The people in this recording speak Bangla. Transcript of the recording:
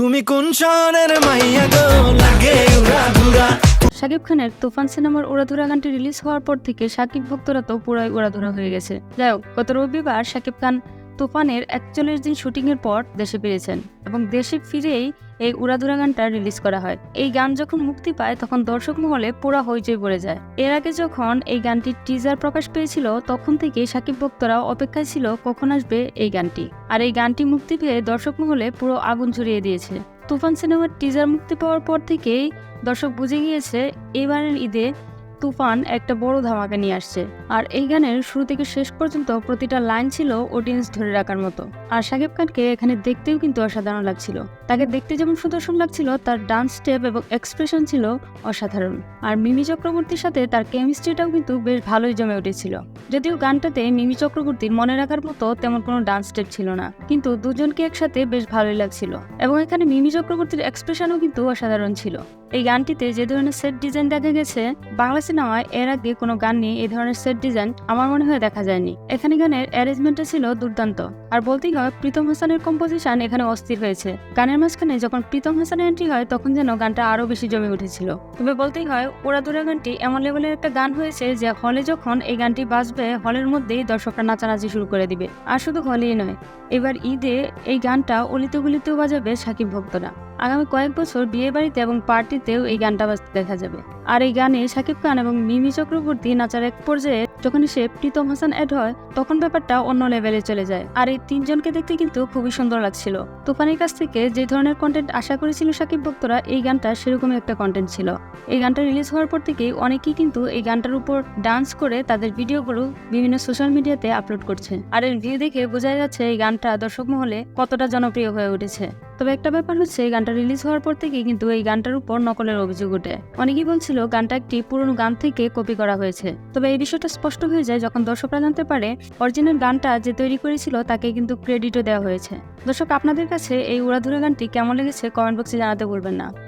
তুমি কোন শহরের মাইয়া গো লাগে উড়াধুরা। শাকিব খানের তুফান সিনেমার উড়াধুরা গানটি রিলিজ হওয়ার পর থেকে শাকিব ভক্তরা তো পুরাই উড়াধুরা হয়ে গেছে। যাই হোক, গত রবিবার শাকিব খান তুফানের 41 দিন শুটিং এর পর দেশে ফিরেছেন এবং দেশে ফিরেই এই উড়াধুরা গানটা রিলিজ করা হয়। এই গান যখন মুক্তি পায় তখন দর্শক মহলে পুরা হইচই পড়ে যায়। এর আগে যখন এই গানটির টিজার প্রকাশ পেয়েছিল তখন থেকে শাকিব ভক্তরা অপেক্ষায় ছিল কখন আসবে এই গানটি। আর এই গানটি মুক্তি পেয়ে দর্শক মহলে পুরো আগুন ছড়িয়ে দিয়েছে। তুফান সিনেমার টিজার মুক্তি পাওয়ার পর থেকেই দর্শক বুঝে গিয়েছে এবারের ঈদে তুফান একটা বড় ধামাকা নিয়ে আসছে। আর এই গানের শুরু থেকে শেষ পর্যন্ত প্রতিটা লাইন ছিল অডিয়েন্স ধরে রাখার মতো। আর শাকিব খানকে এখানে দেখতেও কিন্তু অসাধারণ লাগছিল। তাকে দেখতে যেমন সুদর্শন লাগছিল, তার ডান্স স্টেপ এবং এক্সপ্রেশন ছিল অসাধারণ। আর মিমি চক্রবর্তীর সাথে তার কেমিস্ট্রিটাও কিন্তু বেশ ভালোই জমে উঠেছিল। যদিও গানটাতে মিমি চক্রবর্তীর মনে রাখার মতো তেমন কোনো ডান্স স্টেপ ছিল না, কিন্তু দুজনকে একসাথে বেশ ভালোই লাগছিল। এবং এখানে মিমি চক্রবর্তীর এক্সপ্রেশনও কিন্তু অসাধারণ ছিল। এই গানটিতে যে ধরনের সেট ডিজাইন দেখা গেছে, বাংলা সিনেমায় এর আগে কোনো গান নিয়ে এই ধরনের সেট ডিজাইন আমার মনে হয় দেখা যায়নি। এখানে গানের অ্যারেঞ্জমেন্টটা ছিল দুর্দান্ত। আর বলতেই হয় প্রীতম হাসানের কম্পোজিশন এখানে অস্থির হয়েছে। গানের মাঝখানে যখন প্রীতম হাসানের এন্ট্রি হয় তখন যেন গানটা আরো বেশি জমে উঠেছিল। তবে বলতেই হয় উড়াধুরা গানটি এমন লেভেলের একটা গান হয়েছে যে হলে যখন এই গানটি বাজবে হলের মধ্যেই দর্শকরা নাচানাচি শুরু করে দিবে। আর শুধু হলেই নয়, এবার ঈদে এই গানটা অলিতে গলিতেও বাজাবে শাকিব ভক্তরা। আগামী কয়েক বছর বিয়ে বাড়িতে এবং পার্টিতেও এই গানটা বাজতে দেখা যাবে। আর এই গানে শাকিব খান এবং মিমি চক্রবর্তী নাচার এক পর্যায়ে যখন সে প্রীতম হাসান অ্যাড হয় তখন ব্যাপারটা অন্য লেভেলে চলে যায়। আর এই তিনজনকে দেখতে কিন্তু খুবই সুন্দর লাগছিল। তুফানের কাছ থেকে যে ধরনের কন্টেন্ট আশা করেছিল শাকিব ভক্তরা, এই গানটা সেরকমই একটা কন্টেন্ট ছিল। এই গানটা রিলিজ হওয়ার পর থেকেই অনেকেই কিন্তু এই গানটার উপর ডান্স করে তাদের ভিডিওগুলো বিভিন্ন সোশ্যাল মিডিয়াতে আপলোড করছে। আর এর ভিউ দেখে বোঝা যাচ্ছে এই গানটা দর্শক মহলে কতটা জনপ্রিয় হয়ে উঠেছে। তবে একটা ব্যাপার হচ্ছে, এই গানটা রিলিজ হওয়ার পর থেকে কিন্তু এই গানটার উপর নকলের অভিযোগ ওঠে। অনেকেই বলছিল গানটা একটি পুরনো গান থেকে কপি করা হয়েছে। তবে এই বিষয়টা স্পষ্ট হয়ে যায় যখন দর্শকরা জানতে পারে অরিজিনাল গানটা যে তৈরি করেছিল তাকে কিন্তু ক্রেডিটও দেওয়া হয়েছে। দর্শক, আপনাদের কাছে এই উড়াধুরা গানটি কেমন লেগেছে কমেন্ট বক্সে জানাতে ভুলবেন না।